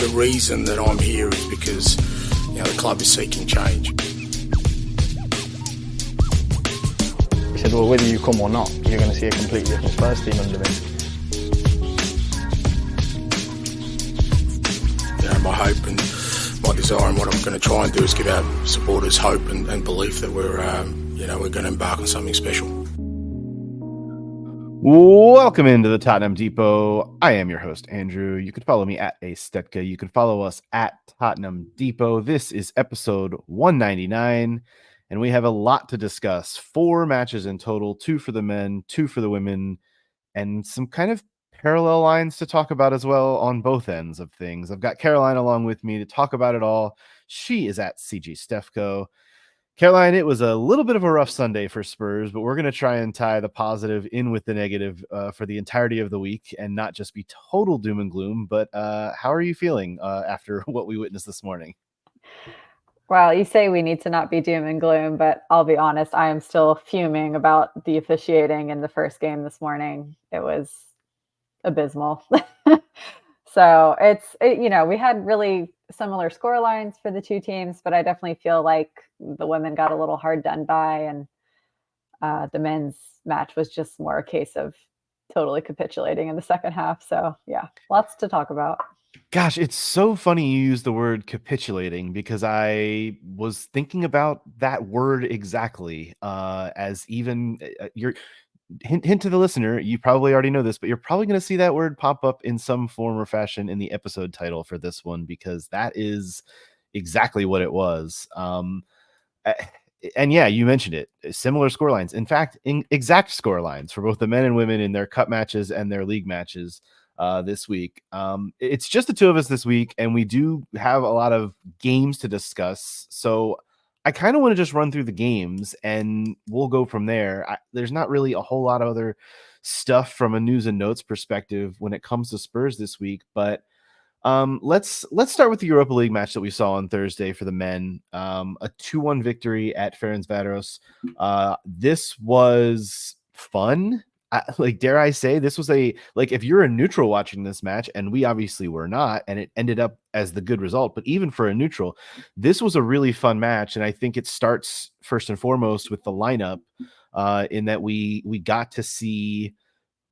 the reason that I'm here is because the club is seeking change. He said, well, whether you come or not, you're going to see a completely different Spurs team under me. My hope and my desire and what I'm going to try and do is give our supporters hope and belief that we're going to embark on something special. Welcome into the Tottenham Depot. I am your host, Andrew. You can follow me at Astetka. You can follow us at Tottenham Depot. This is episode 199, and we have a lot to discuss. 4 matches in total, 2 for the men, 2 for the women, and some kind of parallel lines to talk about as well on both ends of things. I've got Caroline along with me to talk about it all. She is at CG Stefko. Caroline, it was a little bit of a rough Sunday for Spurs, but we're going to try and tie the positive in with the negative for the entirety of the week and not just be total doom and gloom. But how are you feeling after what we witnessed this morning? Well, you say we need to not be doom and gloom, but I'll be honest, I am still fuming about the officiating in the first game this morning. It was abysmal. So we had really similar score lines for the two teams, but I definitely feel like the women got a little hard done by, and the men's match was just more a case of totally capitulating in the second half. So yeah, lots to talk about. Gosh, it's so funny you use the word capitulating because I was thinking about that word exactly as even you're hint to the listener, you probably already know this, but you're probably going to see that word pop up in some form or fashion in the episode title for this one, because that is exactly what it was. And yeah, you mentioned it, similar score lines. In fact, exact score lines for both the men and women in their cup matches and their league matches this week. It's just the two of us this week, and we do have a lot of games to discuss. So I kind of want to just run through the games and we'll go from there. There's not really a whole lot of other stuff from a news and notes perspective when it comes to Spurs this week, but let's start with the Europa League match that we saw on Thursday for the men. A 2-1 victory at Ferencváros. This was fun. Dare I say, this was if you're a neutral watching this match, and we obviously were not, and it ended up as the good result, but even for a neutral, this was a really fun match. And I think it starts first and foremost with the lineup, in that we got to see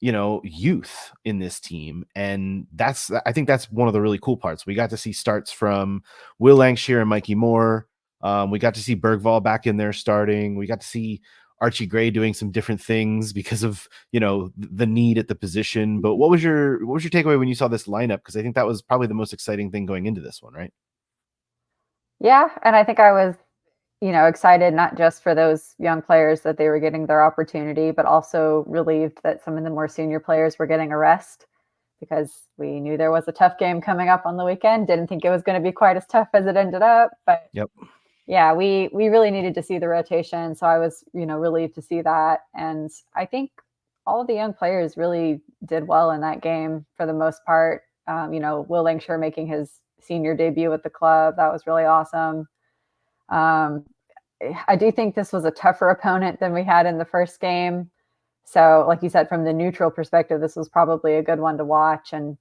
youth in this team, and I think that's one of the really cool parts. We got to see starts from Will Langshear and Mikey Moore. We got to see Bergvall back in there starting. We got to see Archie Gray doing some different things because of the need at the position. But what was your takeaway when you saw this lineup? Because I think that was probably the most exciting thing going into this one, right? Yeah, and I think I was excited not just for those young players that they were getting their opportunity, but also relieved that some of the more senior players were getting a rest, because we knew there was a tough game coming up on the weekend. Didn't think it was going to be quite as tough as it ended up, but yep. Yeah, we really needed to see the rotation. So I was, relieved to see that. And I think all of the young players really did well in that game for the most part. Will Langshear making his senior debut at the club. That was really awesome. I do think this was a tougher opponent than we had in the first game. So like you said, from the neutral perspective, this was probably a good one to watch. And,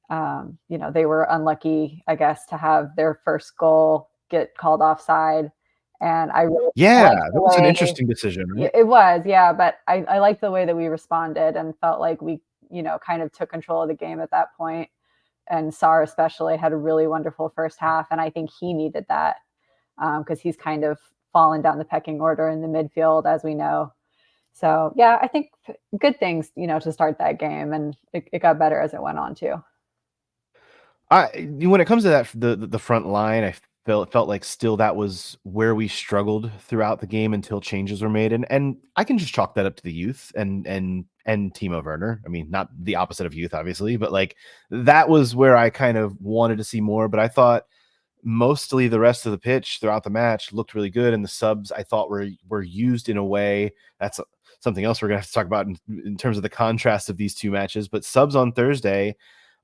they were unlucky, I guess, to have their first goal get called offside. And I really that was an interesting decision, right? It was, yeah. But I liked the way that we responded and felt like we, kind of took control of the game at that point. And Sarr especially had a really wonderful first half. And I think he needed that because he's kind of fallen down the pecking order in the midfield, as we know. So, yeah, I think good things, to start that game. And it got better as it went on, too. When it comes to that, the front line, I felt like still that was where we struggled throughout the game until changes were made, and I can just chalk that up to the youth and Timo Werner. I mean, not the opposite of youth, obviously, but that was where I kind of wanted to see more. But I thought mostly the rest of the pitch throughout the match looked really good, and the subs I thought were used in a way that's something else we're gonna have to talk about in terms of the contrast of these two matches. But subs on Thursday,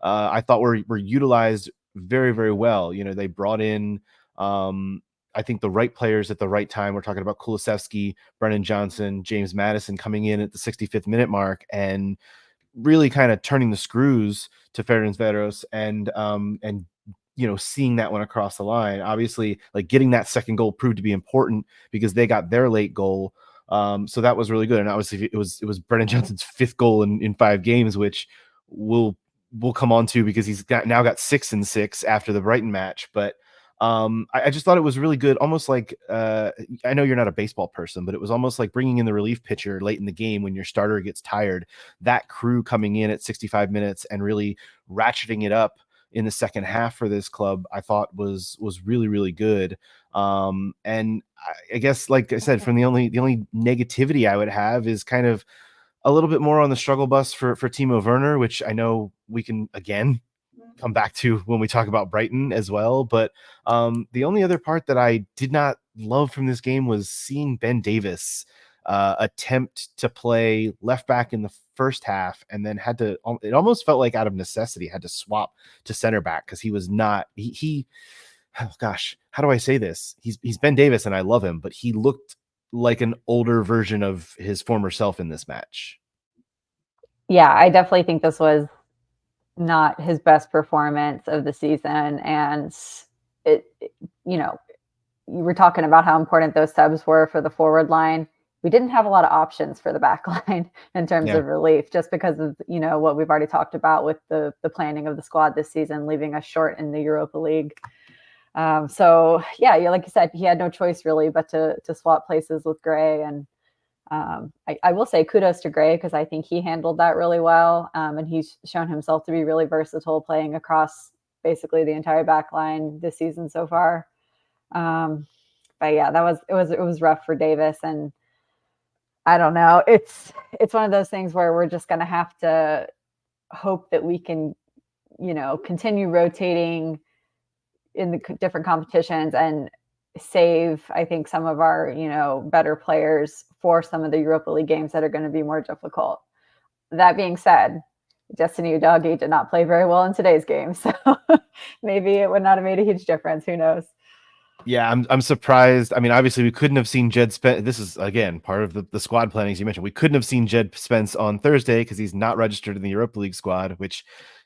I thought were utilized very, very well. They brought in, I think, the right players at the right time. We're talking about Kulusevski, Brennan Johnson, James Maddison coming in at the 65th minute mark and really kind of turning the screws to Ferencváros and seeing that one across the line. Obviously, like getting that second goal proved to be important because they got their late goal. So that was really good. And obviously it was Brennan Johnson's 5th goal in 5 games, which we'll come on to because he's now got 6 and 6 after the Brighton match. But I just thought it was really good. Almost like I know you're not a baseball person, but it was almost like bringing in the relief pitcher late in the game when your starter gets tired. That crew coming in at 65 minutes and really ratcheting it up in the second half for this club, I thought was really, really good. And I guess, like I said, from the only negativity I would have is kind of a little bit more on the struggle bus for Timo Werner, which I know we can again come back to when we talk about Brighton as well. But the only other part that I did not love from this game was seeing Ben Davis attempt to play left back in the first half and then had to, it almost felt like out of necessity, had to swap to center back because he was not, oh gosh, how do I say this? He's Ben Davis and I love him, but he looked like an older version of his former self in this match. Yeah, I definitely think this was not his best performance of the season. And you were talking about how important those subs were for the forward line. We didn't have a lot of options for the back line in terms of relief, just because of, what we've already talked about with the planning of the squad this season, leaving us short in the Europa League. So yeah, like you said, he had no choice really but to swap places with Gray. And I will say kudos to Gray because I think he handled that really well. And he's shown himself to be really versatile, playing across basically the entire back line this season so far. But yeah, it was rough for Davis. And I don't know. It's one of those things where we're just going to have to hope that we can, continue rotating in the different competitions and save, I think, some of our, better players for some of the Europa League games that are going to be more difficult. That being said, Destiny Udogie did not play very well in today's game. So maybe it would not have made a huge difference. Who knows? Yeah, I'm surprised. I mean, obviously we couldn't have seen Jed Spence. This is again part of the squad planning, as you mentioned. We couldn't have seen Jed Spence on Thursday because he's not registered in the Europa League squad, which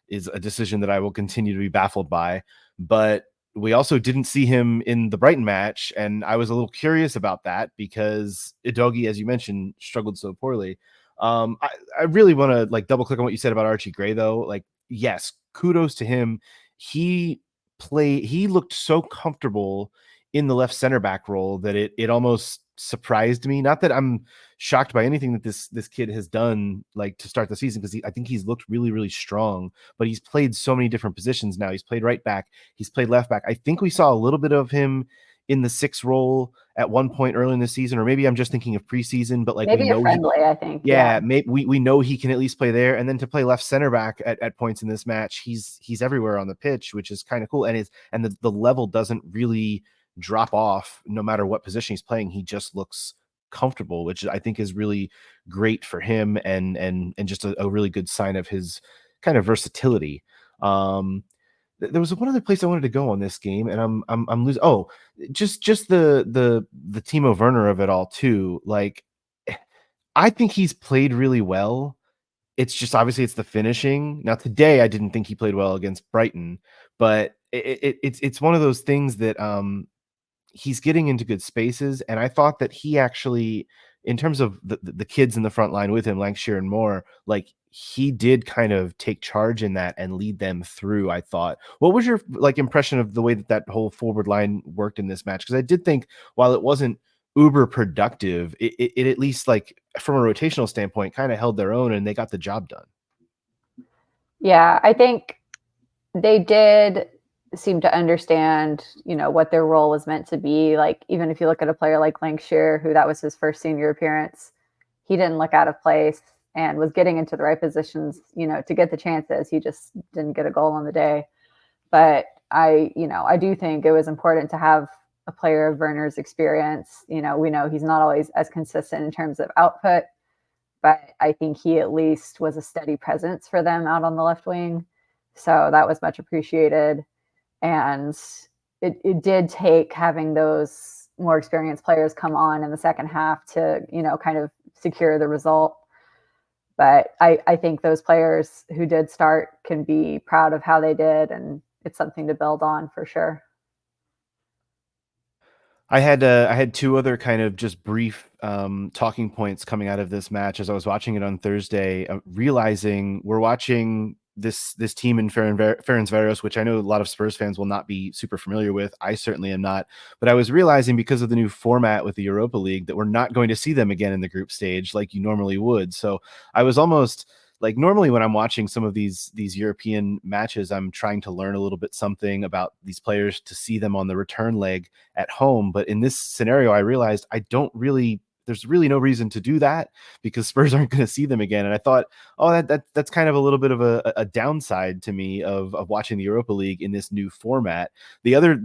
is a decision that I will continue to be baffled by. But we also didn't see him in the Brighton match, and I was a little curious about that because Udogie, as you mentioned, struggled so poorly. I really want to like double click on what you said about Archie Gray, though. Like, yes, kudos to him. He looked so comfortable in the left center back role that it almost surprised me. Not that I'm shocked by anything that this kid has done like to start the season, because I think he's looked really, really strong, but he's played so many different positions now. He's played right back, he's played left back. I think we saw a little bit of him in the 6 role at one point early in the season, or maybe I'm just thinking of preseason, but like maybe we know friendly, I think. Yeah, maybe we know he can at least play there, and then to play left center back at points in this match, he's everywhere on the pitch, which is kind of cool. And the level doesn't really drop off no matter what position he's playing. He just looks comfortable, which I think is really great for him and just a really good sign of his kind of versatility. There was one other place I wanted to go on this game, and I'm losing. Oh, just the Timo Werner of it all too. Like, I think he's played really well. It's just obviously it's the finishing. Now today I didn't think he played well against Brighton, but it's one of those things that he's getting into good spaces, and I thought that he actually, in terms of the kids in the front line with him, Lancashire and Moore, like he did kind of take charge in that and lead them through. I thought. What was your like impression of the way that whole forward line worked in this match? Because I did think while it wasn't uber productive, it at least, like from a rotational standpoint, kind of held their own and they got the job done. Yeah, I think they did seem to understand, what their role was meant to be. Like, even if you look at a player like Lancashire, who that was his first senior appearance, he didn't look out of place and was getting into the right positions, to get the chances. He just didn't get a goal on the day. But I do think it was important to have a player of Werner's experience. We know he's not always as consistent in terms of output, but I think he at least was a steady presence for them out on the left wing. So that was much appreciated. And it did take having those more experienced players come on in the second half to, kind of secure the result. But I think those players who did start can be proud of how they did. And, it's something to build on for sure. I had two other kind of just brief talking points coming out of this match as I was watching it on Thursday, realizing we're watching this team in Ferencváros, which I know a lot of Spurs fans will not be super familiar with. I certainly am not, but I was realizing because of the new format with the Europa League that we're not going to see them again in the group stage like you normally would. So I was almost like, normally when I'm watching some of these European matches, I'm trying to learn a little bit something about these players to see them on the return leg at home. But in this scenario, I realized there's really no reason to do that because Spurs aren't going to see them again. And I thought, oh, that's kind of a little bit of a downside to me of watching the Europa League in this new format. The other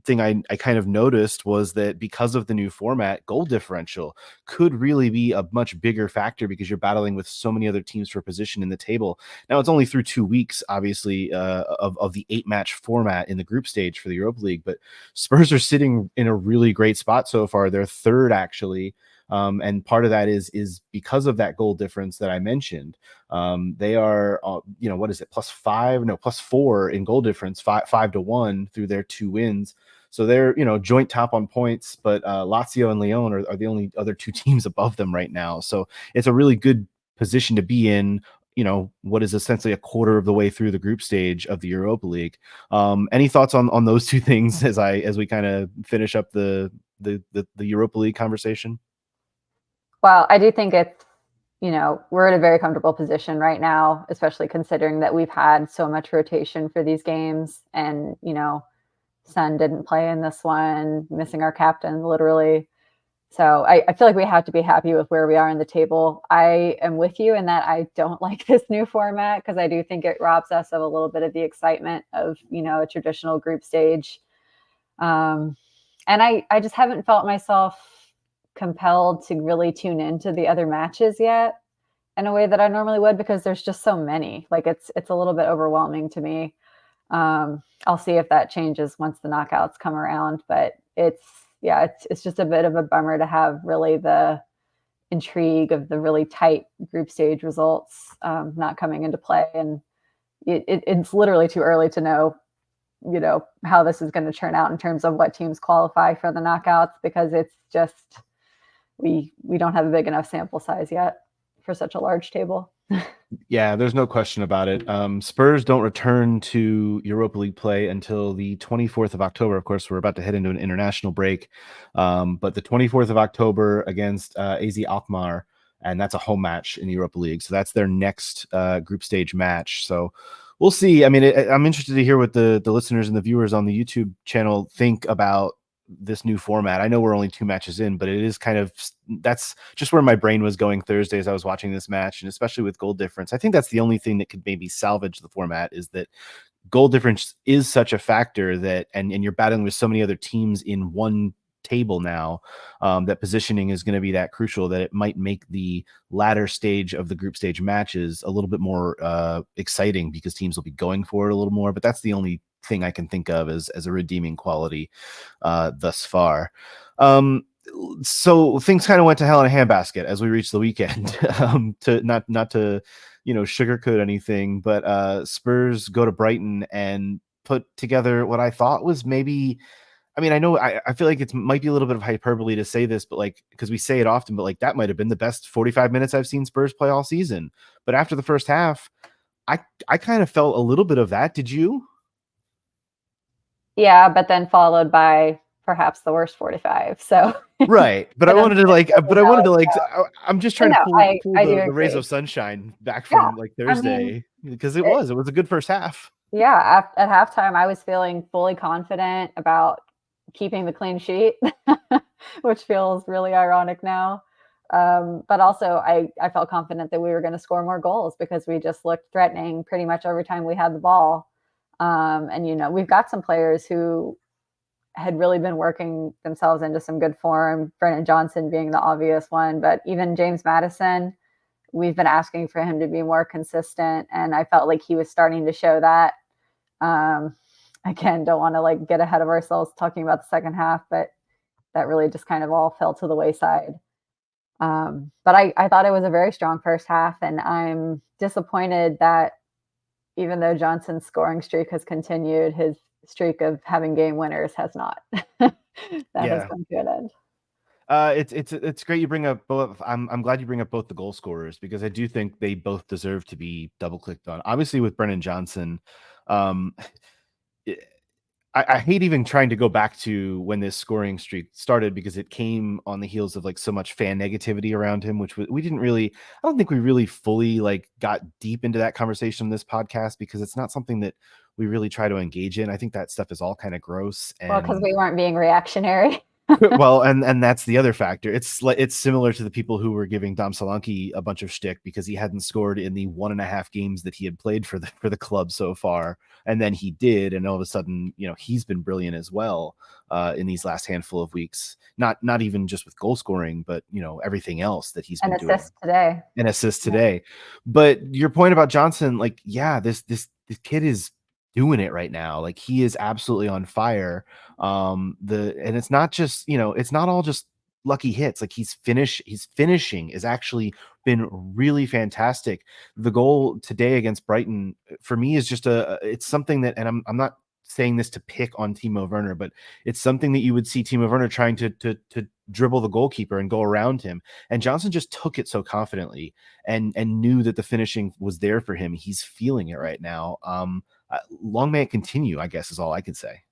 thing I kind of noticed was that because of the new format, goal differential could really be a much bigger factor because you're battling with so many other teams for position in the table. Now it's only through 2 weeks, obviously, of the 8-match format in the group stage for the Europa League, but Spurs are sitting in a really great spot so far. They're third, actually. And part of that is because of that goal difference that I mentioned. They are, what is it? +4 in goal difference, 5-1 through their 2 wins. So they're, joint top on points, but Lazio and Lyon are the only other 2 teams above them right now. So it's a really good position to be in, what is essentially a quarter of the way through the group stage of the Europa League. Any thoughts on those 2 things as we kind of finish up the Europa League conversation? Well, I do think it's, we're in a very comfortable position right now, especially considering that we've had so much rotation for these games. And, Son didn't play in this one, missing our captain, literally. So I feel like we have to be happy with where we are in the table. I am with you in that I don't like this new format because I do think it robs us of a little bit of the excitement of, a traditional group stage. And I just haven't felt myself compelled to really tune into the other matches yet in a way that I normally would because there's just so many. Like it's a little bit overwhelming to me. I'll see if that changes once the knockouts come around, but it's just a bit of a bummer to have really the intrigue of the really tight group stage results not coming into play, and it's literally too early to know how this is going to turn out in terms of what teams qualify for the knockouts because it's just we don't have a big enough sample size yet for such a large table. Yeah, there's no question about it. Spurs don't return to Europa League play until the 24th of October. Of course, we're about to head into an international break. But the 24th of October against AZ Alkmaar, and that's a home match in the Europa League. So that's their next group stage match. So we'll see. I mean, I'm interested to hear what the listeners and the viewers on the YouTube channel think about this new format. I know we're only 2 matches in, but it is that's just where my brain was going Thursday as I was watching this match, and especially with goal difference. I think that's the only thing that could maybe salvage the format is that goal difference is such a factor that, and you're battling with so many other teams in one table now, that positioning is going to be that crucial that it might make the latter stage of the group stage matches a little bit more exciting because teams will be going for it a little more. But that's the only thing I can think of as a redeeming quality thus far. So things kind of went to hell in a handbasket as we reached the weekend. To not to sugarcoat anything, but Spurs go to Brighton and put together what I thought was maybe. I mean, I know I feel like it might be a little bit of hyperbole to say this, but like because we say it often, but like that might have been the best 45 minutes I've seen Spurs play all season. But after the first half, I kind of felt a little bit of that. Did you? Yeah, but then followed by perhaps the worst 45. So Right, but I wanted to I'm just trying no, to pull I do the rays agree. of sunshine back Yeah, from like I mean, Thursday because it it, was a good first half. yeah. At halftime, I was feeling fully confident about keeping the clean sheet, which feels really ironic now. But also, I felt confident that we were going to score more goals because we just looked threatening pretty much every time we had the ball. And we've got some players who had really been working themselves into some good form. Brennan Johnson being the obvious one, but even James Madison, we've been asking for him to be more consistent, and I felt like he was starting to show that. Um, Again, don't want to like get ahead of ourselves talking about the second half, but that really just kind of all fell to the wayside. But I thought it was a very strong first half, and I'm disappointed that even though Johnson's scoring streak has continued, his streak of having game winners has not. That has come to an end. It's great you bring up both. I'm glad you bring up both the goal scorers, because I do think they both deserve to be double clicked on. Obviously, with Brennan Johnson, um, I hate even trying to go back to when this scoring streak started, because it came on the heels of like so much fan negativity around him, which we didn't really, I don't think we really fully like got deep into that conversation in this podcast, because it's not something that we really try to engage in. I think that stuff is all kind of gross. Well, because And we weren't being reactionary. well, and that's the other factor. It's similar to the people who were giving Dom Solanke a bunch of shtick because he hadn't scored in the 1.5 games that he had played for the club so far, and then he did, and all of a sudden, he's been brilliant as well in these last handful of weeks. Not even just with goal scoring, but everything else that he's been doing. And assists today. But your point about Johnson, like, yeah, this kid is doing it right now. Like, he is absolutely on fire. And it's not just, it's not all just lucky hits. Like, his finishing has actually been really fantastic. The goal today against Brighton for me is just it's something that, and I'm not saying this to pick on Timo Werner, but it's something that you would see Timo Werner trying to dribble the goalkeeper and go around him. And Johnson just took it so confidently and knew that the finishing was there for him. He's feeling it right now. Long may it continue, I guess, is all I can say.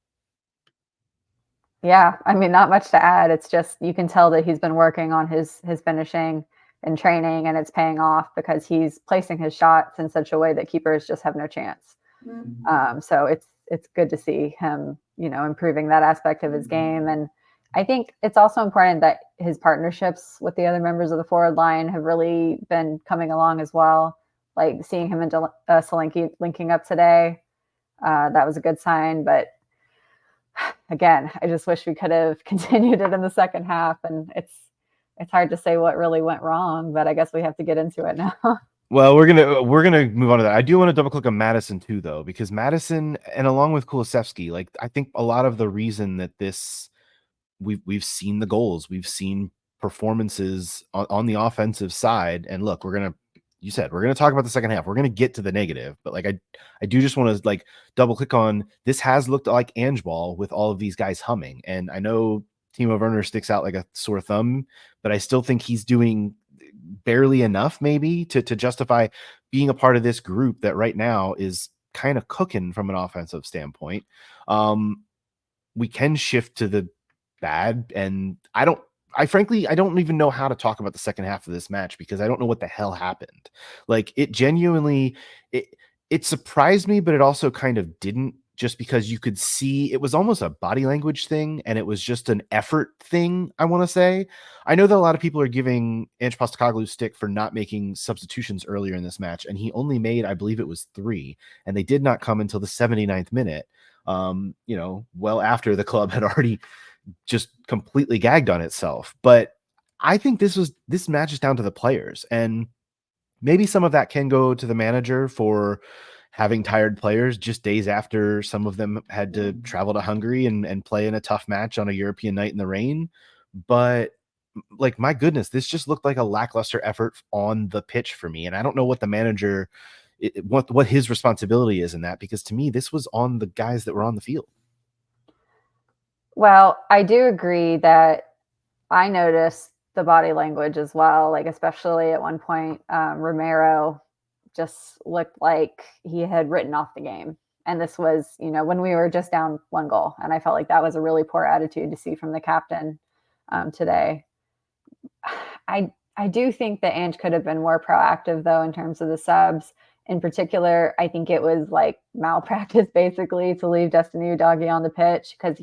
Yeah, I mean, not much to add. It's just, you can tell that he's been working on his finishing and training, and it's paying off because he's placing his shots in such a way that keepers just have no chance. So it's good to see him, improving that aspect of his game. And I think it's also important that his partnerships with the other members of the forward line have really been coming along as well. Like seeing him and Solanke linking up today, that was a good sign. But again, I just wish we could have continued it in the second half. And it's hard to say what really went wrong, but I guess we have to get into it now. Well, we're gonna move on to that. I do want to double click on Madison too, though, because Madison, and along with Kulusevski, like, I think a lot of the reason that we've seen the goals, we've seen performances on the offensive side. And look, we're gonna talk about the second half. We're gonna get to the negative, but like I do just want to like double click on this. Has looked like Ange ball with all of these guys humming, and I know Timo Werner sticks out like a sore thumb, but I still think he's doing barely enough maybe to justify being a part of this group that right now is kind of cooking from an offensive standpoint. We can shift to the bad, and I frankly don't even know how to talk about the second half of this match, because I don't know what the hell happened. Like, it genuinely, it surprised me, but it also kind of didn't, just because you could see it was almost a body language thing, and it was just an effort thing, I want to say. I know that a lot of people are giving Ange Postecoglou stick for not making substitutions earlier in this match, and he only made, I believe it was 3, and they did not come until the 79th minute, well after the club had already just completely gagged on itself. But I think this match is down to the players, and maybe some of that can go to the manager for having tired players just days after some of them had to travel to Hungary and play in a tough match on a European night in the rain. But like, my goodness, this just looked like a lackluster effort on the pitch for me. And I don't know what the manager, what his responsibility is in that, because to me, this was on the guys that were on the field. Well, I do agree that I noticed the body language as well. Like, especially at one point, Romero just looked like he had written off the game. And this was, when we were just down 1 goal. And I felt like that was a really poor attitude to see from the captain today. I do think that Ange could have been more proactive, though, in terms of the subs. In particular, I think it was like malpractice, basically, to leave Destiny Udogie on the pitch, because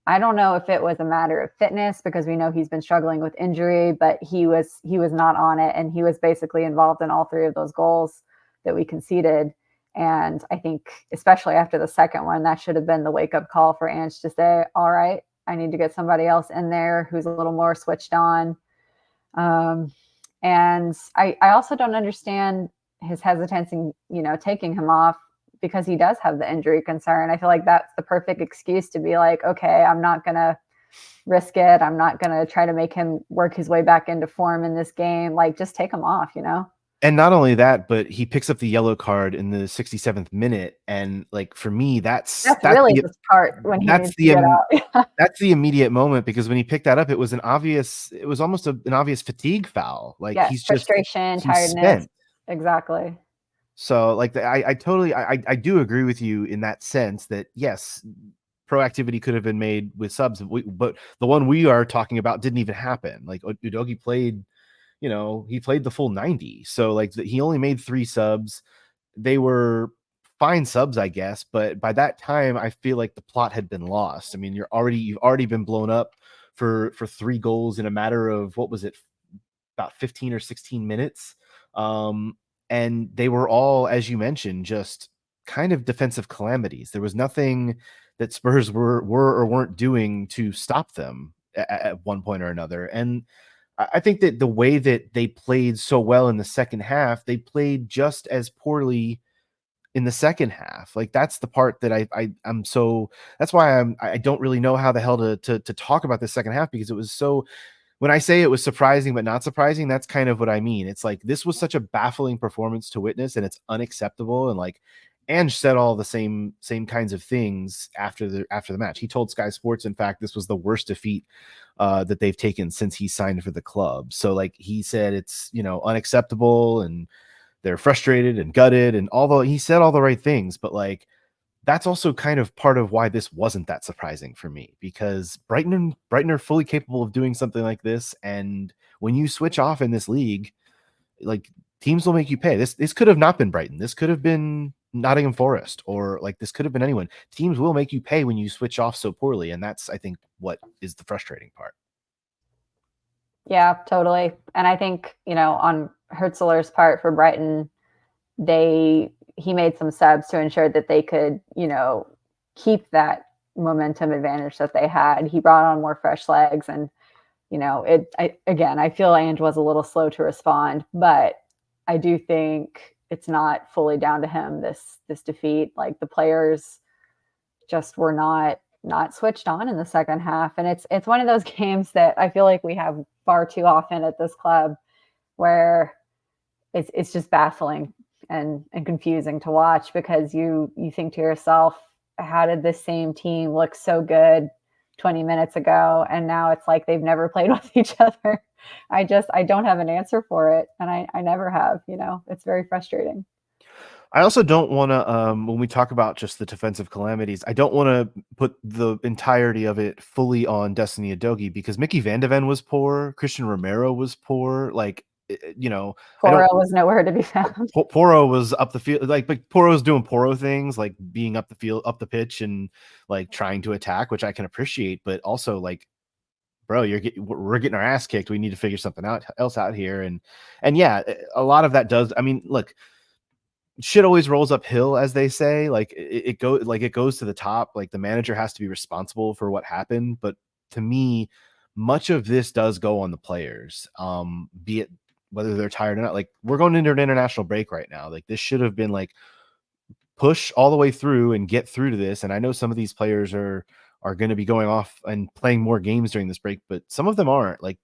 I don't know if it was a matter of fitness, because we know he's been struggling with injury, but he was not on it, and he was basically involved in all 3 of those goals that we conceded. And I think, especially after the second one, that should have been the wake-up call for Ange to say, all right, I need to get somebody else in there who's a little more switched on. And I also don't understand his hesitancy, taking him off, because he does have the injury concern. I feel like that's the perfect excuse to be like, okay, I'm not going to risk it. I'm not going to try to make him work his way back into form in this game. Like, just take him off, And not only that, but he picks up the yellow card in the 67th minute, and like for me, That's really the part when he needs to get out. that's the immediate moment, because when he picked that up, it was almost an obvious fatigue foul. Like Yes, frustration, he's tiredness. spent. Exactly. So like I totally I do agree with you in that sense that yes, proactivity could have been made with subs, but the one we are talking about didn't even happen. Like Udogie played, he played the full 90. So like he only made 3 subs. They were fine subs, I guess, but by that time I feel like the plot had been lost. I mean, you've already been blown up for 3 goals in a matter of, what was it, about 15 or 16 minutes. And they were all, as you mentioned, just kind of defensive calamities. There was nothing that Spurs were or weren't doing to stop them at one point or another. And I think that the way that they played so well in the second half, they played just as poorly in the second half. Like that's the part that I'm so, that's why I don't really know how the hell to talk about the second half, because it was so, when I say it was surprising but not surprising, that's kind of what I mean. It's like this was such a baffling performance to witness, and it's unacceptable. And like Ange said all the same kinds of things after the match. He told Sky Sports, in fact, this was the worst defeat that they've taken since he signed for the club. So like he said, it's unacceptable, and they're frustrated and gutted, and although he said all the right things, but like that's also kind of part of why this wasn't that surprising for me, because Brighton are fully capable of doing something like this. And when you switch off in this league, like teams will make you pay. This could have not been Brighton. This could have been Nottingham Forest, or like this could have been anyone. Teams will make you pay when you switch off so poorly. And that's, I think, what is the frustrating part. Yeah, totally. And I think, on Hertzler's part for Brighton, he made some subs to ensure that they could, keep that momentum advantage that they had. He brought on more fresh legs, and I feel Ange was a little slow to respond, but I do think it's not fully down to him, this defeat. Like the players just were not switched on in the second half, and it's one of those games that I feel like we have far too often at this club, where it's just baffling and confusing to watch, because you think to yourself, how did this same team look so good 20 minutes ago, and now it's like they've never played with each other? I don't have an answer for it, and I never have. It's very frustrating. I also don't want to, when we talk about just the defensive calamities, I don't want to put the entirety of it fully on Destiny Udogie, because Mickey Van de Ven was poor, Christian Romero was poor. Like, I Poro don't. was nowhere to be found. Poro was up the field, but Poro was doing Poro things, like being up the field, up the pitch, and like trying to attack, which I can appreciate. But also, like, bro, we're getting our ass kicked. We need to figure something else out here. And yeah, a lot of that does. I mean, look, shit always rolls uphill, as they say. Like it goes to the top. Like the manager has to be responsible for what happened. But to me, much of this does go on the players. Be it whether they're tired or not. Like we're going into an international break right now. Like this should have been like push all the way through and get through to this. And I know some of these players are going to be going off and playing more games during this break, but some of them aren't. Like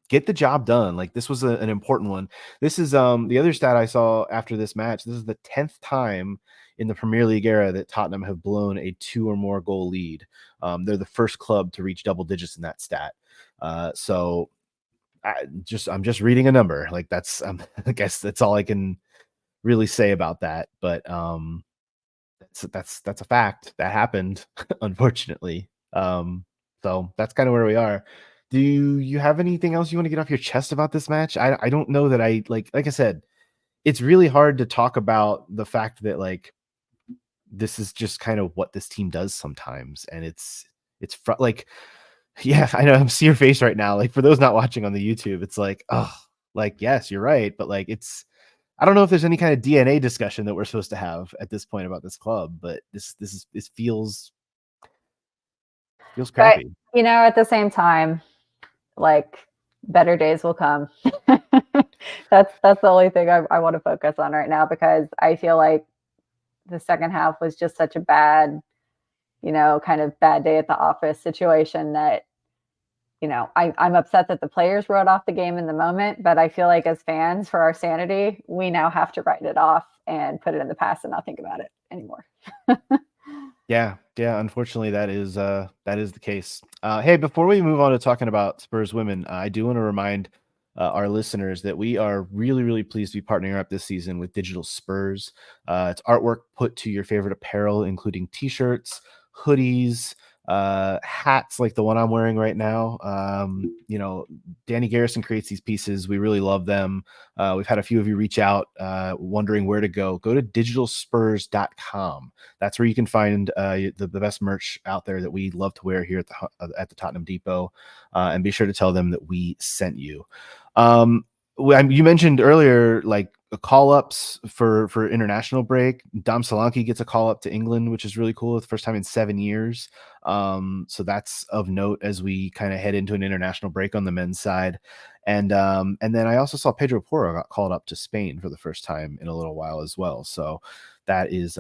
get the job done. Like this was an important one. This is the other stat I saw after this match. This is the 10th time in the Premier League era that Tottenham have blown a 2 or more goal lead. They're the first club to reach double digits in that stat. So I'm just reading a number. Like that's I guess that's all I can really say about that. But that's a fact that happened, unfortunately. So that's kind of where we are. Do you have anything else you want to get off your chest about this match? I don't know that I like I said, it's really hard to talk about the fact that like this is just kind of what this team does sometimes, and like yeah, I know, I'm seeing your face right now. Like for those not watching on the YouTube, it's like, oh, like yes, you're right, but like I don't know if there's any kind of DNA discussion that we're supposed to have at this point about this club, but this feels But crappy. at the same time, like better days will come. That's the only thing I want to focus on right now, because I feel like the second half was just such a bad, kind of bad day at the office situation, that I'm upset that the players wrote off the game in the moment, but I feel like as fans, for our sanity, we now have to write it off and put it in the past and not think about it anymore. Yeah, unfortunately, that is the case. Hey, before we move on to talking about Spurs women, I do want to remind our listeners that we are really, really pleased to be partnering up this season with Digital Spurs. It's artwork put to your favorite apparel, including T-shirts, hoodies, hats like the one I'm wearing right now. Danny Garrison creates these pieces. We really love them. We've had a few of you reach out wondering where to go. Go to digitalspurs.com. That's where you can find the best merch out there that we love to wear here at the Tottenham Depot. And be sure to tell them that we sent you. You mentioned earlier, like call ups for international break. Dom Solanke gets a call up to England, which is really cool. It's the first time in 7 years. So that's of note as we kind of head into an international break on the men's side. And then I also saw Pedro Porro got called up to Spain for the first time in a little while as well. So that is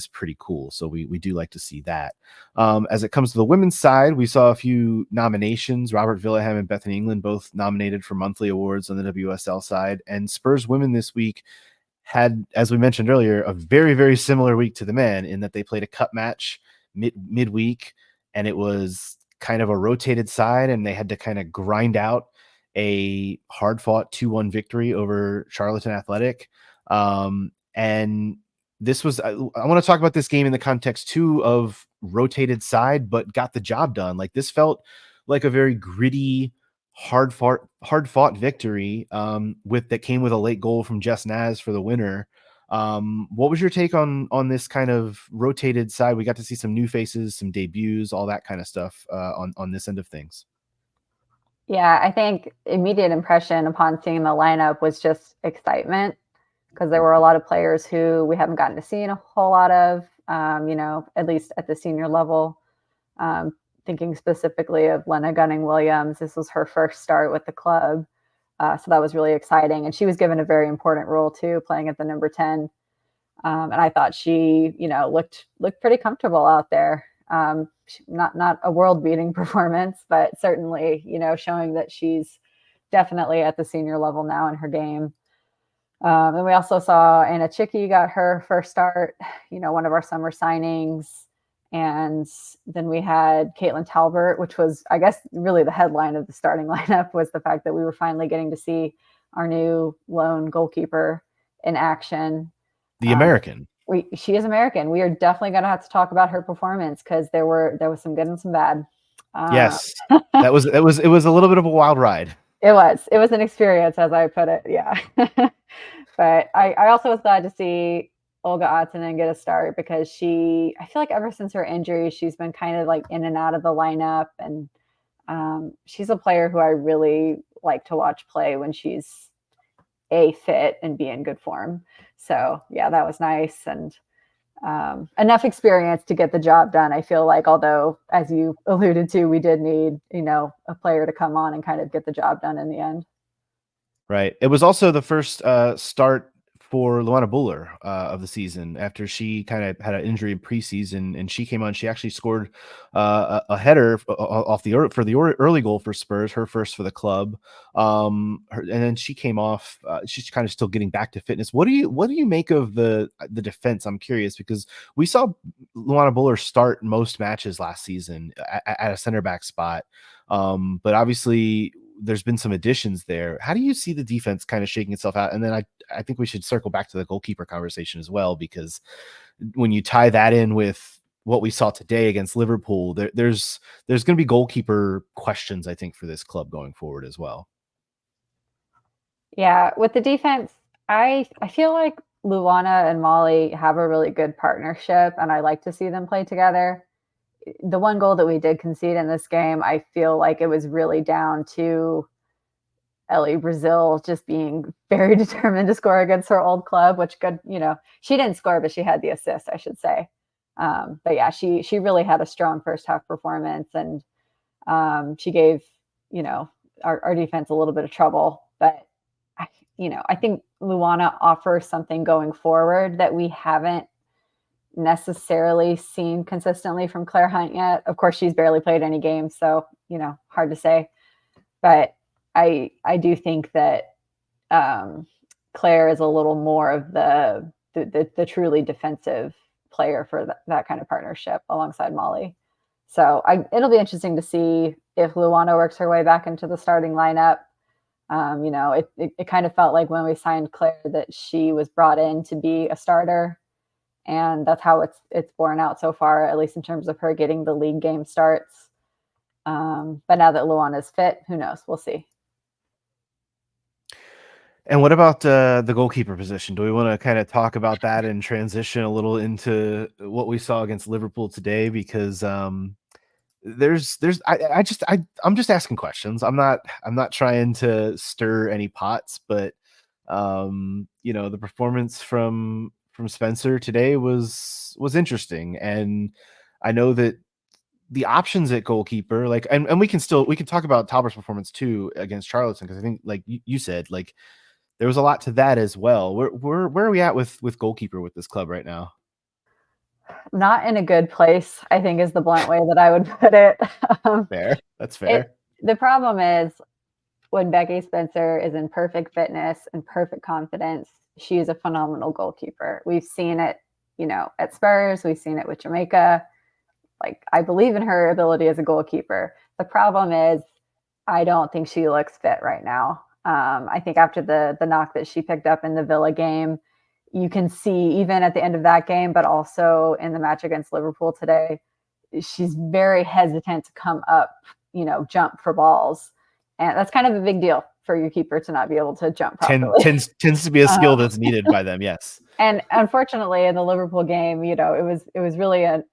pretty cool. So we do like to see that. As it comes to the women's side, we saw a few nominations. Robert Villaham and Bethany England both nominated for monthly awards on the WSL side. And Spurs women this week had, as we mentioned earlier, a very, very similar week to the men in that they played a cup match midweek, and it was kind of a rotated side, and they had to kind of grind out a hard-fought 2-1 victory over Charlton Athletic. And this was, I want to talk about this game in the context too of rotated side, but got the job done. Like this felt like a very gritty, hard fought victory that came with a late goal from Jess Naz for the winner. What was your take on this kind of rotated side? We got to see some new faces, some debuts, all that kind of stuff on this end of things. Yeah, I think immediate impression upon seeing the lineup was just excitement, because there were a lot of players who we haven't gotten to see in a whole lot of, at least at the senior level. Thinking specifically of Lena Gunning-Williams. This was her first start with the club. So that was really exciting. And she was given a very important role too, playing at the number 10. And I thought she, looked pretty comfortable out there. Not a world-beating performance, but certainly, showing that she's definitely at the senior level now in her game. And we also saw Anna Chicky got her first start, one of our summer signings. And then we had Caitlin Talbert, which was, I guess, really the headline of the starting lineup, was the fact that we were finally getting to see our new lone goalkeeper in action. The American. She is American. We are definitely going to have to talk about her performance, because there was some good and some bad. Yes, it was a little bit of a wild ride. It was an experience, as I put it. Yeah. But I also was glad to see Olga Attanen get a start, because I feel like ever since her injury, she's been kind of like in and out of the lineup. And she's a player who I really like to watch play when she's fit and be in good form. So yeah, that was nice. And enough experience to get the job done, I feel like, although, as you alluded to, we did need, a player to come on and kind of get the job done in the end. Right. It was also the first start for Luana Buller of the season after she kind of had an injury in preseason, and she came on. She actually scored a header off the early goal for Spurs, her first for the club. And then she came off. She's kind of still getting back to fitness. What do you make of the defense? I'm curious, because we saw Luana Buller start most matches last season at a center back spot, but obviously there's been some additions there. How do you see the defense kind of shaking itself out? And then I think we should circle back to the goalkeeper conversation as well, because when you tie that in with what we saw today against Liverpool, there's going to be goalkeeper questions, I think, for this club going forward as well. Yeah, with the defense, I feel like Luana and Molly have a really good partnership, and I like to see them play together. The one goal that we did concede in this game, I feel like it was really down to Ellie Brazil just being very determined to score against her old club, which she didn't score, but she had the assist, I should say. But yeah, she really had a strong first half performance, and she gave, our defense a little bit of trouble. But I think Luana offers something going forward that we haven't necessarily seen consistently from Claire Hunt yet. Of course, she's barely played any games, so hard to say. But I do think that Claire is a little more of the truly defensive player for that kind of partnership alongside Molly. So it'll be interesting to see if Luana works her way back into the starting lineup. It kind of felt like when we signed Claire that she was brought in to be a starter, and that's how it's borne out so far, at least in terms of her getting the league game starts. But now that Luana's fit, who knows? We'll see. And what about the goalkeeper position? Do we want to kind of talk about that and transition a little into what we saw against Liverpool today? Because I'm just asking questions. I'm not trying to stir any pots, but the performance from Spencer today was interesting, and I know that the options at goalkeeper, like, and we can talk about Talbert's performance too against Charlton, because I think, like you said, like, there was a lot to that as well. Where are we at with goalkeeper with this club right now? Not in a good place, I think, is the blunt way that I would put it. Fair. That's fair. The problem is when Becky Spencer is in perfect fitness and perfect confidence, she is a phenomenal goalkeeper. We've seen it, at Spurs. We've seen it with Jamaica. Like, I believe in her ability as a goalkeeper. The problem is I don't think she looks fit right now. I think after the knock that she picked up in the Villa game, you can see even at the end of that game, but also in the match against Liverpool today, she's very hesitant to come up, jump for balls. And that's kind of a big deal for your keeper to not be able to jump properly. Tends to be a skill that's needed by them, yes. And unfortunately, in the Liverpool game, it was really a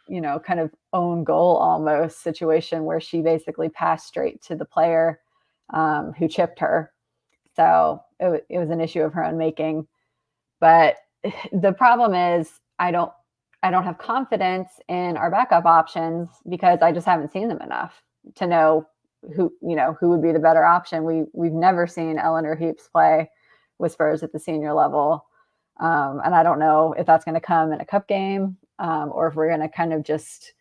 kind of own goal almost situation where she basically passed straight to the player who chipped her. So it was an issue of her own making. But the problem is I don't have confidence in our backup options because I just haven't seen them enough to know who would be the better option. We've never seen Eleanor Heaps play with Spurs at the senior level. And I don't know if that's going to come in a cup game or if we're going to kind of just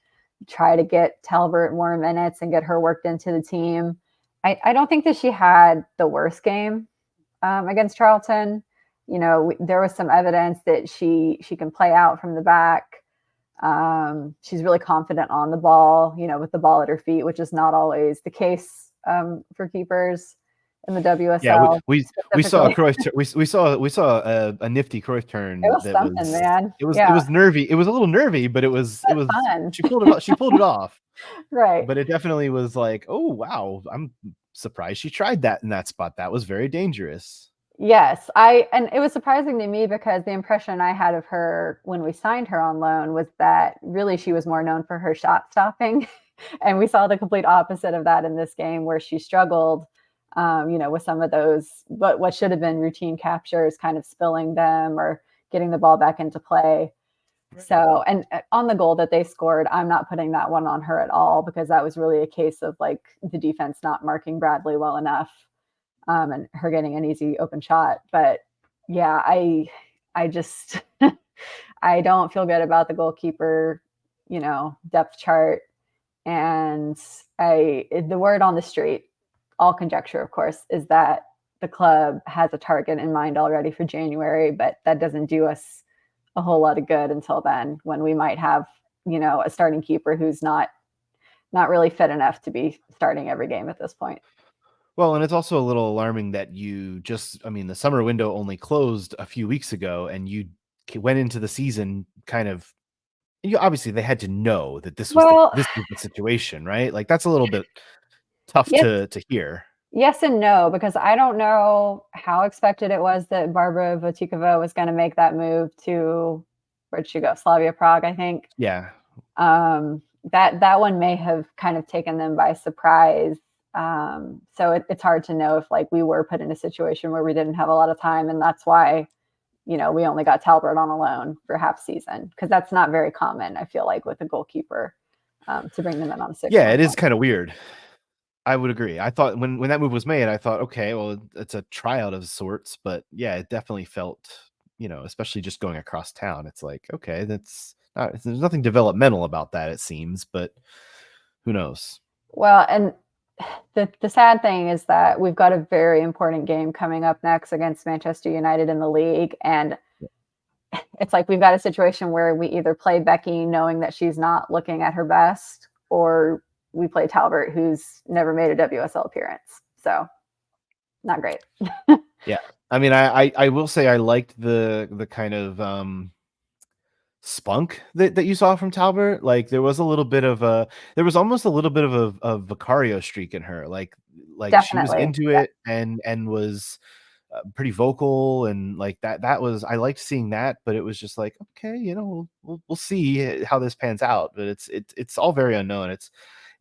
try to get Talbert more minutes and get her worked into the team. I don't think that she had the worst game against Charlton. There was some evidence that she can play out from the back. She's really confident on the ball, with the ball at her feet, which is not always the case for keepers in the WSL. Yeah, we saw a Cruyff we saw a nifty Cruyff turn. It was something, man. It was nervy. It was a little nervy, but it was fun. She pulled it off. Right. But it definitely was like, oh wow, I'm surprised she tried that in that spot. That was very dangerous. Yes, and it was surprising to me because the impression I had of her when we signed her on loan was that really she was more known for her shot stopping. And we saw the complete opposite of that in this game where she struggled, with some of those, what should have been routine captures, kind of spilling them or getting the ball back into play. So, and on the goal that they scored, I'm not putting that one on her at all because that was really a case of like the defense not marking Bradley well enough. And her getting an easy open shot. But yeah, I just I don't feel good about the goalkeeper, depth chart. And the word on the street, all conjecture, of course, is that the club has a target in mind already for January, but that doesn't do us a whole lot of good until then, when we might have, a starting keeper who's not really fit enough to be starting every game at this point. Well, and it's also a little alarming that the summer window only closed a few weeks ago, and you went into the season kind of, obviously they had to know that this was the situation, right? Like, that's a little bit tough to hear. Yes and no, because I don't know how expected it was that Barbara Votikova was going to make that move to, where'd she go? Slavia Prague, I think. Yeah. That one may have kind of taken them by surprise. So it's hard to know if like we were put in a situation where we didn't have a lot of time, and that's why, we only got Talbert on a loan for half season, because that's not very common, I feel like, with a goalkeeper to bring them in on 6. Yeah, it is kind of weird. I would agree. I thought when that move was made, I thought, okay, well, it's a tryout of sorts, but yeah, it definitely felt, especially just going across town. It's like, okay, there's nothing developmental about that, it seems, but who knows? Well, and the sad thing is that we've got a very important game coming up next against Manchester United in the league, and it's like we've got a situation where we either play Becky knowing that she's not looking at her best, or we play Talbot, who's never made a WSL appearance. So not great. Yeah. I mean, I will say I liked the kind of spunk that you saw from Talbot. Like there was almost a little bit of a Vicario streak in her. Like she was Definitely. into it and was pretty vocal, and like that was, I liked seeing that, but it was just like, okay, we'll see how this pans out, but it's all very unknown.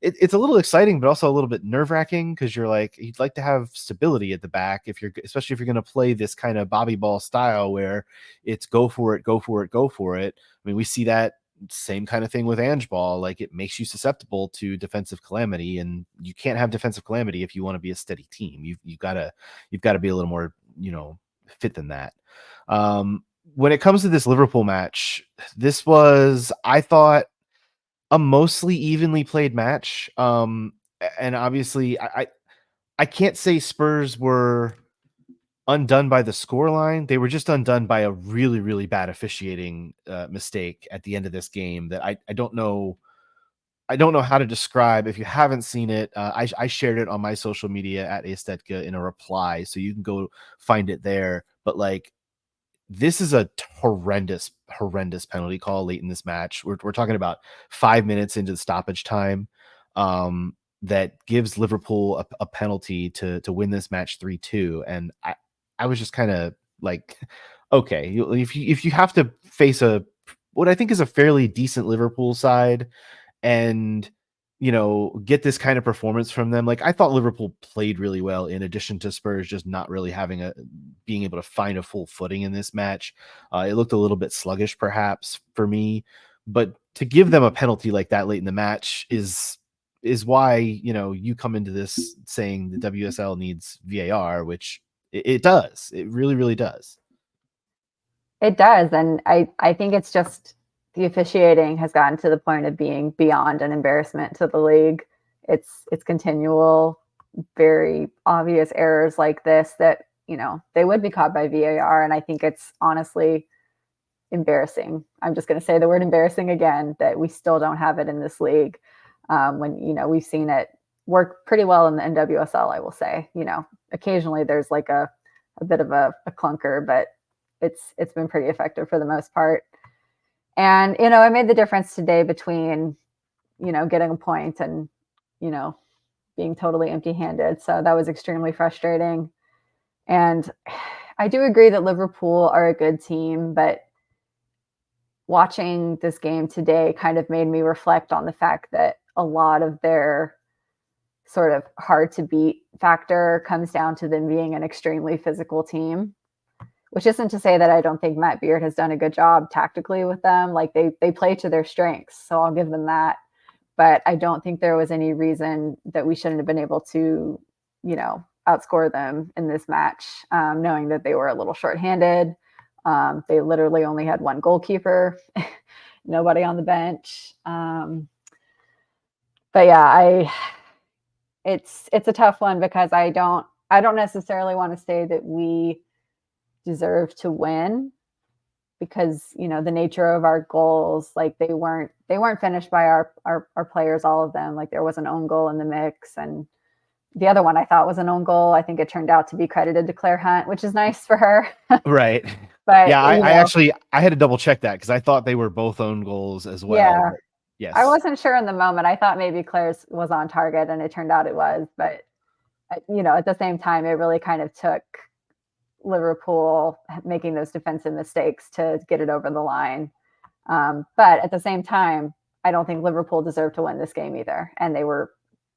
It's a little exciting, but also a little bit nerve-wracking, because you'd like to have stability at the back, especially if you're going to play this kind of bobby ball style where it's go for it, go for it, go for it. I mean, we see that same kind of thing with Ange ball. Like, it makes you susceptible to defensive calamity, and you can't have defensive calamity if you want to be a steady team. You've got to be a little more fit than that. When it comes to this Liverpool match, this was, I thought, a mostly evenly played match. And obviously, I can't say Spurs were undone by the scoreline. They were just undone by a really, really bad officiating mistake at the end of this game that I don't know. I don't know how to describe. If you haven't seen it, I shared it on my social media at Estetka in a reply, so you can go find it there. But like, this is a horrendous penalty call late in this match. We're talking about 5 minutes into the stoppage time, that gives Liverpool a penalty to win this match 3-2. And I was just kind of like, okay, if you have to face what I think is a fairly decent Liverpool side, and get this kind of performance from them. Like, I thought Liverpool played really well, in addition to Spurs just not really being able to find a full footing in this match. It looked a little bit sluggish perhaps for me, but to give them a penalty like that late in the match is why you come into this saying the WSL needs VAR, which it does. It really, really does. It does, and I think it's just the officiating has gotten to the point of being beyond an embarrassment to the league. It's continual, very obvious errors like this that they would be caught by VAR, and I think it's honestly embarrassing. I'm just going to say the word embarrassing again, that we still don't have it in this league. When we've seen it work pretty well in the NWSL, I will say. Occasionally there's like a bit of a clunker, but it's been pretty effective for the most part. And it made the difference today between getting a point and being totally empty-handed. So that was extremely frustrating. And I do agree that Liverpool are a good team, but watching this game today kind of made me reflect on the fact that a lot of their sort of hard to beat factor comes down to them being an extremely physical team, which isn't to say that I don't think Matt Beard has done a good job tactically with them. Like, they play to their strengths, so I'll give them that. But I don't think there was any reason that we shouldn't have been able to, outscore them in this match, knowing that they were a little shorthanded. They literally only had one goalkeeper, nobody on the bench. But yeah, it's a tough one, because I don't necessarily want to say that we deserve to win, because the nature of our goals, like they weren't finished by our players, all of them. Like, there was an own goal in the mix, and the other one I thought was an own goal. I think it turned out to be credited to Claire Hunt, which is nice for her. Right. But Yeah, I had to double check that, because I thought they were both own goals as well. yeah, But yes. I wasn't sure in the moment. I thought maybe Claire's was on target, and it turned out it was. But at the same time, it really kind of took Liverpool making those defensive mistakes to get it over the line. But at the same time, I don't think Liverpool deserved to win this game either. And they were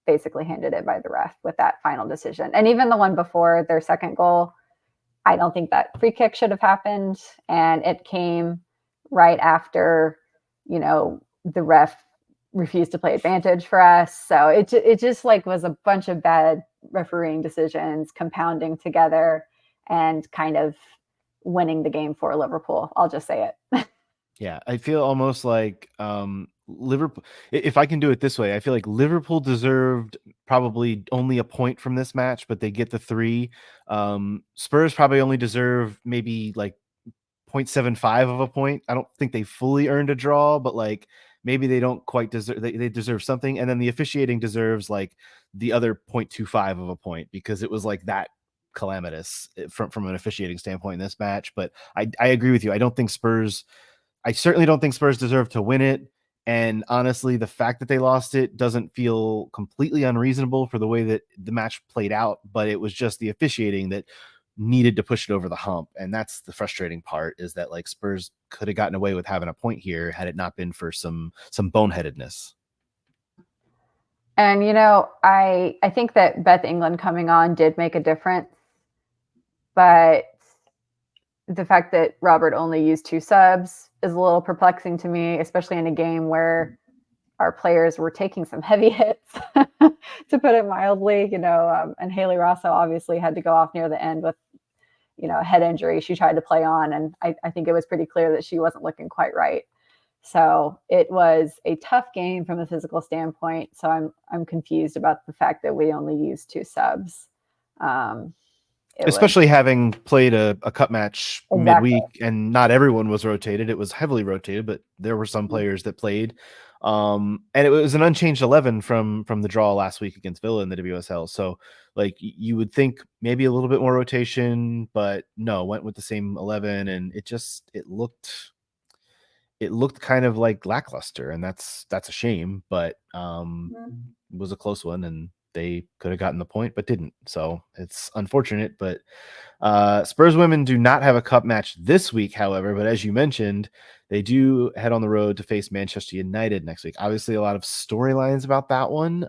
basically handed it by the ref with that final decision. And even the one before their second goal, I don't think that free kick should have happened. And it came right after, the ref refused to play advantage for us. So it just like was a bunch of bad refereeing decisions compounding together and kind of winning the game for Liverpool. I'll just say it. Yeah, I feel almost like Liverpool, if I can do it this way, I feel like Liverpool deserved probably only a point from this match, but they get the 3. Spurs probably only deserve maybe like 0.75 of a point. I don't think they fully earned a draw, but like maybe they don't quite deserve, they deserve something. And then the officiating deserves like the other 0.25 of a point because it was like that calamitous from an officiating standpoint in this match. But I agree with you. I certainly don't think Spurs deserve to win it. And honestly, the fact that they lost it doesn't feel completely unreasonable for the way that the match played out, but it was just the officiating that needed to push it over the hump. And that's the frustrating part, is that like Spurs could have gotten away with having a point here had it not been for some boneheadedness. And I think that Beth England coming on did make a difference, but the fact that Robert only used 2 subs is a little perplexing to me, especially in a game where our players were taking some heavy hits, to put it mildly. And Haley Rosso obviously had to go off near the end with a head injury she tried to play on, and I think it was pretty clear that she wasn't looking quite right. So it was a tough game from a physical standpoint. So I'm confused about the fact that we only used 2 subs. Especially having played a cup match midweek, and not everyone was rotated. It was heavily rotated, but there were some players that played. And it was an unchanged 11 from the draw last week against Villa in the WSL. So like you would think maybe a little bit more rotation, but no, went with the same 11, and it looked kind of like lackluster, and that's a shame, but it was a close one, and they could have gotten the point but didn't. So it's unfortunate. But Spurs women do not have a cup match this week, however, but as you mentioned, they do head on the road to face Manchester United next week. Obviously a lot of storylines about that one.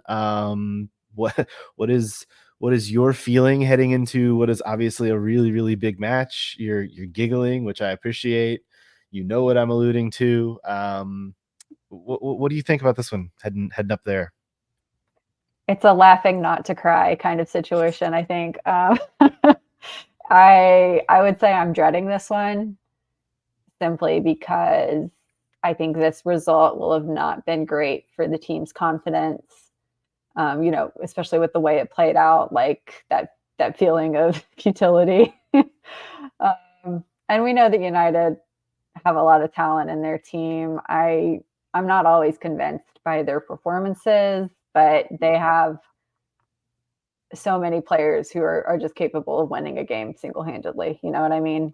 What is your feeling heading into what is obviously a really, really big match? You're giggling, which I appreciate. You know what I'm alluding to. What do you think about this one heading up there? It's a laughing not to cry kind of situation, I think. I would say I'm dreading this one simply because I think this result will have not been great for the team's confidence. Especially with the way it played out, like that feeling of futility. And we know that United have a lot of talent in their team. I'm not always convinced by their performances, but they have so many players who are just capable of winning a game single-handedly. You know what I mean?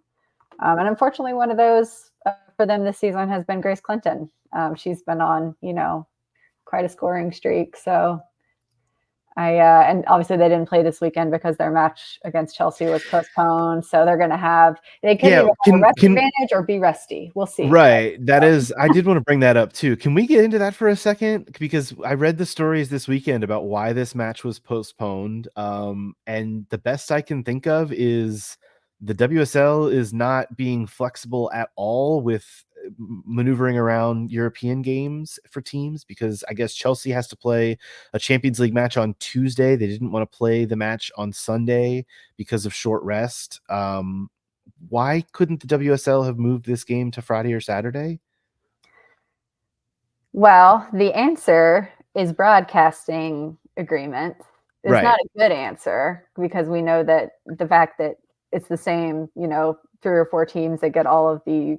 And unfortunately, one of those for them this season has been Grace Clinton. She's been on, quite a scoring streak. So and obviously they didn't play this weekend because their match against Chelsea was postponed. So they're going to they could either have a rest advantage or be resty. We'll see. Right. I did want to bring that up too. Can we get into that for a second? Because I read the stories this weekend about why this match was postponed. And the best I can think of is the WSL is not being flexible at all with maneuvering around European games for teams, because I guess Chelsea has to play a Champions League match on Tuesday. They didn't want to play the match on Sunday because of short rest. Why couldn't the WSL have moved this game to Friday or Saturday? Well, the answer is broadcasting agreement. It's right. Not a good answer, because we know that the fact that it's the same, 3 or 4 teams that get all of the,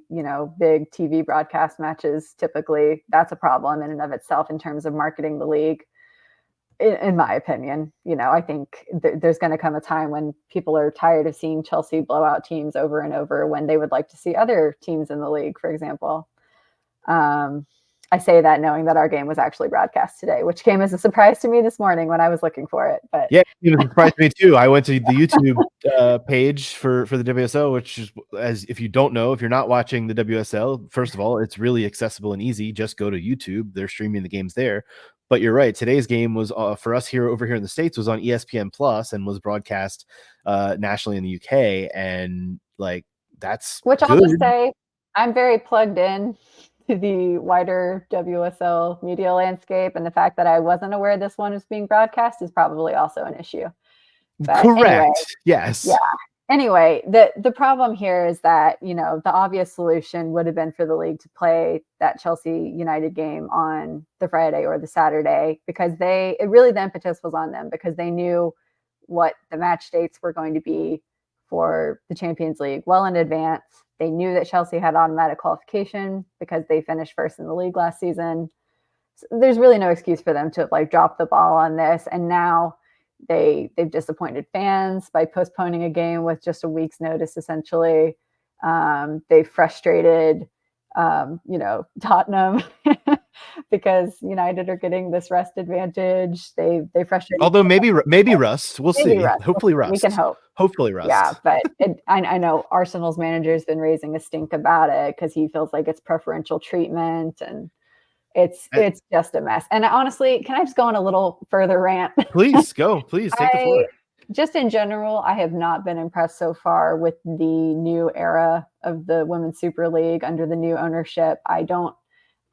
big TV broadcast matches, typically that's a problem in and of itself in terms of marketing the league. In my opinion, I think there's going to come a time when people are tired of seeing Chelsea blow out teams over and over, when they would like to see other teams in the league, for example. I say that knowing that our game was actually broadcast today, which came as a surprise to me this morning when I was looking for it. But yeah, it was a surprise to me too. I went to the YouTube page for the WSL, which is, as if you don't know, if you're not watching the WSL, first of all, it's really accessible and easy. Just go to YouTube. They're streaming the games there. But you're right. Today's game was for us over here in the States was on ESPN Plus and was broadcast nationally in the UK. And like, that's which good. I'll just say, I'm very plugged in to the wider WSL media landscape, and the fact that I wasn't aware this one was being broadcast is probably also an issue. But correct. Anyway, yes. Yeah. Anyway, the problem here is that, the obvious solution would have been for the league to play that Chelsea United game on the Friday or the Saturday, because the impetus was on them, because they knew what the match dates were going to be for the Champions League well in advance. They knew that Chelsea had automatic qualification because they finished first in the league last season. So there's really no excuse for them to drop the ball on this. And now they've disappointed fans by postponing a game with just a week's notice, essentially. They've frustrated, Tottenham because United are getting this rest advantage. They frustrated. Although maybe rust. We'll see. Rust. Hopefully rust. We can hope. Hopefully rust. Yeah, but I know Arsenal's manager's been raising a stink about it because he feels like it's preferential treatment, and it's just a mess. And honestly, can I just go on a little further rant? Please go. Please take the floor. Just in general, I have not been impressed so far with the new era of the Women's Super League under the new ownership. I don't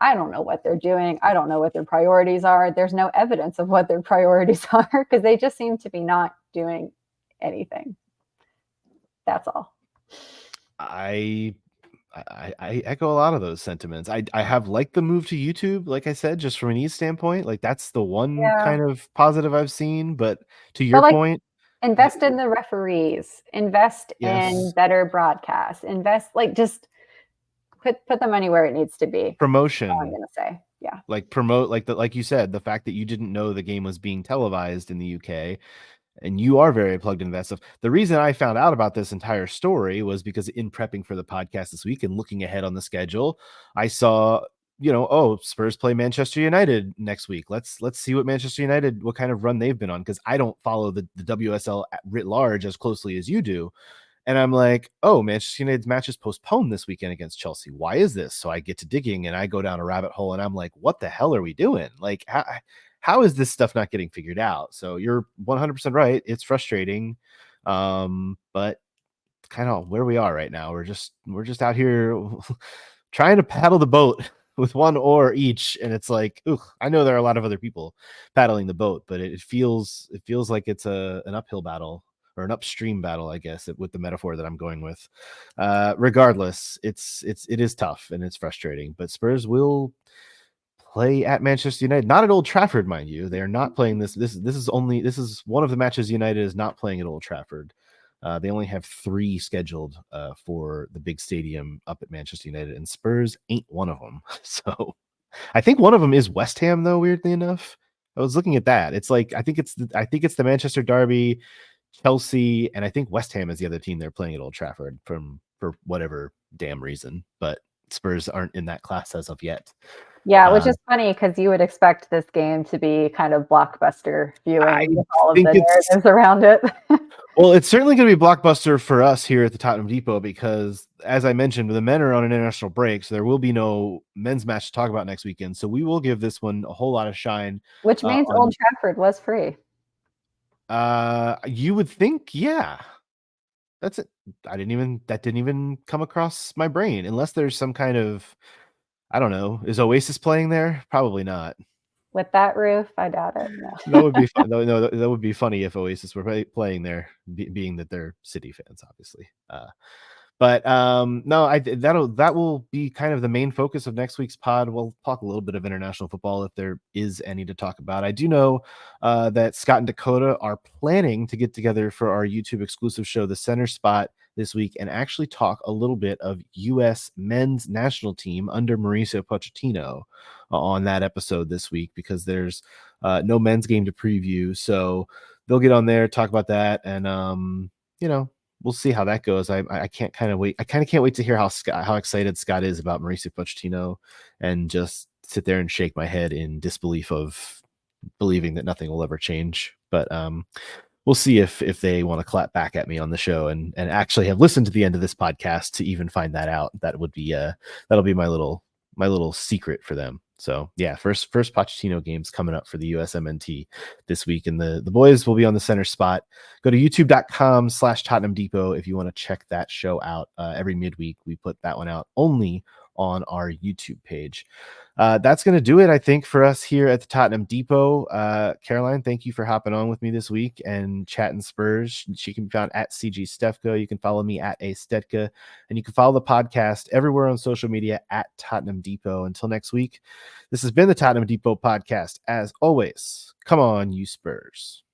know what they're doing. I don't know what their priorities are. There's no evidence of what their priorities are because they just seem to be not doing anything. That's all. I echo a lot of those sentiments. I have liked the move to YouTube, like I said, just from an ease standpoint. Like that's the one kind of positive I've seen. But to your point, invest in the referees, invest in better broadcasts, just put the money where it needs to be. Promotion. I'm gonna say, yeah. Like promote, like you said, the fact that you didn't know the game was being televised in the UK. And you are very plugged into that stuff. The reason I found out about this entire story was because in prepping for the podcast this week and looking ahead on the schedule, I saw, Spurs play Manchester United next week. Let's see what Manchester United, what kind of run they've been on, because I don't follow the WSL writ large as closely as you do. And I'm like, oh, Manchester United's match is postponed this weekend against Chelsea. Why is this? So I get to digging and I go down a rabbit hole and I'm like, what the hell are we doing? Like, how is this stuff not getting figured out? So you're 100% right. It's frustrating. But kind of where we are right now. We're just out here trying to paddle the boat with one oar each. And it's like, I know there are a lot of other people paddling the boat, but it feels like it's an uphill battle, or an upstream battle, I guess, with the metaphor that I'm going with. Regardless, it is tough and it's frustrating, but Spurs will play at Manchester United, not at Old Trafford, mind you. They are not playing this. This is one of the matches United is not playing at Old Trafford. They only have 3 scheduled for the big stadium up at Manchester United, and Spurs ain't one of them. So I think one of them is West Ham, though. Weirdly enough, I was looking at that. It's like I think it's the Manchester derby, Chelsea, and I think West Ham is the other team they're playing at Old Trafford for whatever damn reason. But Spurs aren't in that class as of yet. Yeah, which is funny because you would expect this game to be kind of blockbuster viewing with all of the narratives around it. Well, it's certainly going to be blockbuster for us here at the Tottenham Depot because, as I mentioned, the men are on an international break, so there will be no men's match to talk about next weekend. So we will give this one a whole lot of shine. Which means Old Trafford was free. You would think, yeah. That's it. That didn't even come across my brain, unless there's some kind of, I don't know. Is Oasis playing there? Probably not. With that roof, I doubt it. No. That would be fun. No, that would be funny if Oasis were playing there, being that they're City fans, obviously. But no, that will be kind of the main focus of next week's pod. We'll talk a little bit of international football if there is any to talk about. I do know that Scott and Dakota are planning to get together for our YouTube exclusive show, The Center Spot, this week, and actually talk a little bit of U.S. men's national team under Mauricio Pochettino on that episode this week, because there's no men's game to preview. So they'll get on there, talk about that, and we'll see how that goes. I can't kind of wait. I kind of can't wait to hear how excited Scott is about Mauricio Pochettino, and just sit there and shake my head in disbelief of believing that nothing will ever change. But we'll see if they want to clap back at me on the show and actually have listened to the end of this podcast to even find that out. That would be that'll be my little secret for them. So yeah, first Pochettino games coming up for the USMNT this week, and the boys will be on the center spot. Go to youtube.com/Tottenham Depot if you want to check that show out. Every midweek we put that one out only on our YouTube page. That's going to do it, I think, for us here at the Tottenham Depot. Caroline, thank you for hopping on with me this week and chatting Spurs. She can be found at CG Stefka. You can follow me at A Stetka, and you can follow the podcast everywhere on social media at Tottenham Depot. Until next week, this has been the Tottenham Depot podcast. As always, come on, you Spurs.